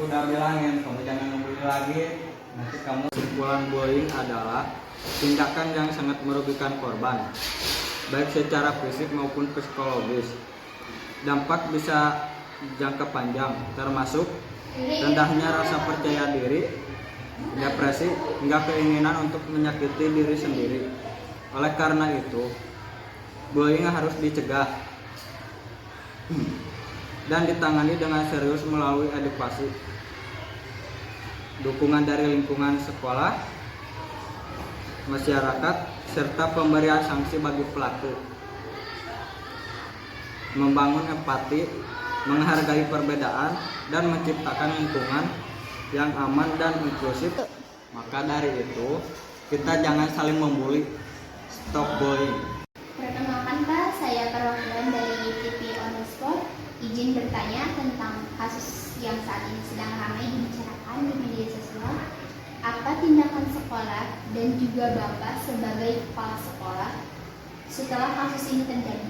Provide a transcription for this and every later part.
udah bilangin kamu jangan ngebully lagi, nanti kamu. Kesimpulan bullying adalah tindakan yang sangat merugikan korban, baik secara fisik maupun psikologis. Dampak bisa jangka panjang, termasuk rendahnya rasa percaya diri, depresi, hingga keinginan untuk menyakiti diri sendiri. Oleh karena itu, bullying harus dicegah dan ditangani dengan serius melalui edukasi, dukungan dari lingkungan sekolah, masyarakat, serta pemberian sanksi bagi pelaku. Membangun empati, menghargai perbedaan, dan menciptakan lingkungan yang aman dan inklusif. Maka dari itu, kita jangan saling membuli. Stop bullying. Perkenalkan Kak, saya perwakilan dari TV On The Spot. Izin bertanya tentang kasus yang saat ini sedang ramai dibicarakan di media sosial. Apa tindakan sekolah dan juga Bapak sebagai kepala sekolah setelah kasus ini terjadi?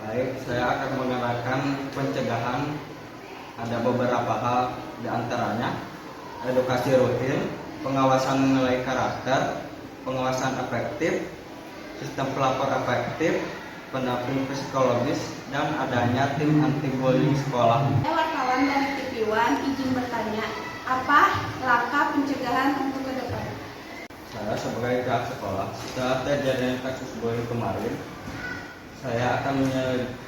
Baik, saya akan mengatakan pencegahan. Ada beberapa hal, diantaranya edukasi rutin, pengawasan nilai karakter, pengawasan efektif, sistem pelapor efektif, pendamping psikologis, dan adanya tim anti bullying sekolah. Wartawan dari TV One izin bertanya, apa langkah pencegahan untuk ke depan? Saya sebagai pihak sekolah, setelah terjadinya kasus bullying kemarin, saya akan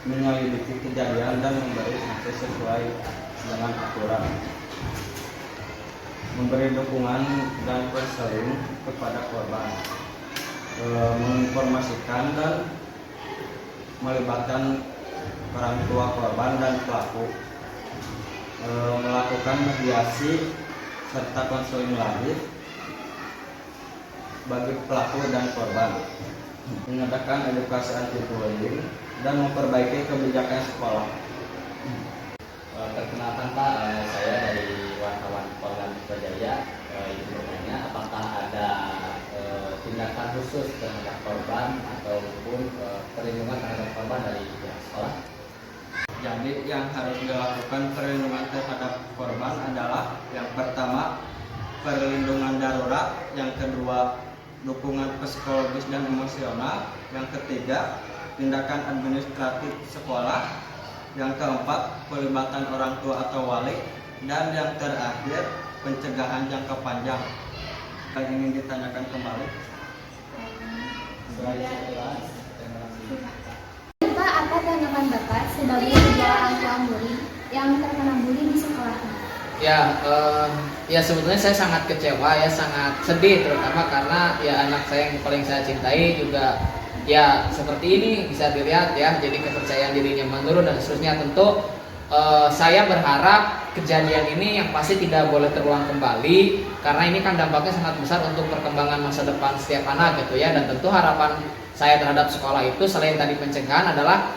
menyelidiki kejadian dan memberi sanksi sesuai dengan aturan, memberi dukungan dan konseling kepada korban, menginformasikan dan melibatkan orang tua korban dan pelaku, melakukan mediasi serta konseling lanjut bagi pelaku dan korban, mengadakan edukasi anti bullying dan memperbaiki kebijakan sekolah. Perkenalkan Pak, saya dari wartawan Polda Metro Jaya. Izin bertanya, apakah ada tindakan khusus terhadap korban ataupun perlindungan terhadap korban dari pihak sekolah? Jadi yang harus dilakukan perlindungan terhadap korban adalah yang pertama perlindungan darurat, yang kedua dukungan psikologis dan emosional, yang ketiga tindakan administratif sekolah, yang keempat pelibatan orang tua atau wali, dan yang terakhir pencegahan jangka panjang. Yang ingin ditanyakan kembali. Pak, apa tanggapan Bapak sebagai kedua orang tua murid yang terkena bullying di sekolahnya? Ya sebetulnya saya sangat kecewa ya, sangat sedih, terutama karena ya anak saya yang paling saya cintai juga ya seperti ini bisa dilihat ya, jadi kepercayaan dirinya menurun dan seterusnya. Tentu saya berharap kejadian ini yang pasti tidak boleh terulang kembali, karena ini kan dampaknya sangat besar untuk perkembangan masa depan setiap anak gitu ya. Dan tentu harapan saya terhadap sekolah itu selain tadi pencegahan adalah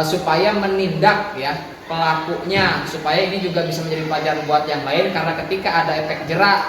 supaya menindak ya pelakunya, supaya ini juga bisa menjadi pelajaran buat yang lain, karena ketika ada efek jerak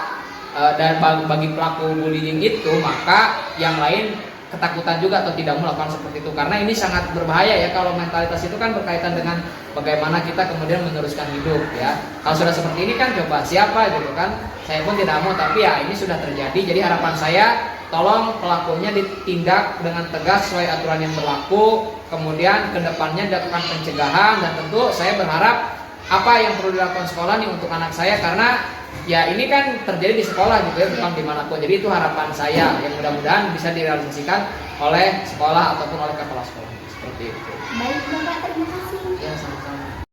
dan bagi pelaku bullying itu, maka yang lain ketakutan juga atau tidak melakukan seperti itu, karena ini sangat berbahaya ya. Kalau mentalitas itu kan berkaitan dengan bagaimana kita kemudian meneruskan hidup ya. Kalau sudah seperti ini kan coba siapa gitu kan, saya pun tidak mau, tapi ya ini sudah terjadi. Jadi harapan saya tolong pelakunya ditindak dengan tegas sesuai aturan yang berlaku, kemudian kedepannya dilakukan pencegahan, dan tentu saya berharap apa yang perlu dilakukan sekolah nih untuk anak saya, karena ya ini kan terjadi di sekolah gitu ya, bukan dimanapun. Jadi itu harapan saya yang mudah-mudahan bisa direalisasikan oleh sekolah ataupun oleh kepala sekolah seperti itu. Baik Bapak, terima kasih. Ya sama-sama.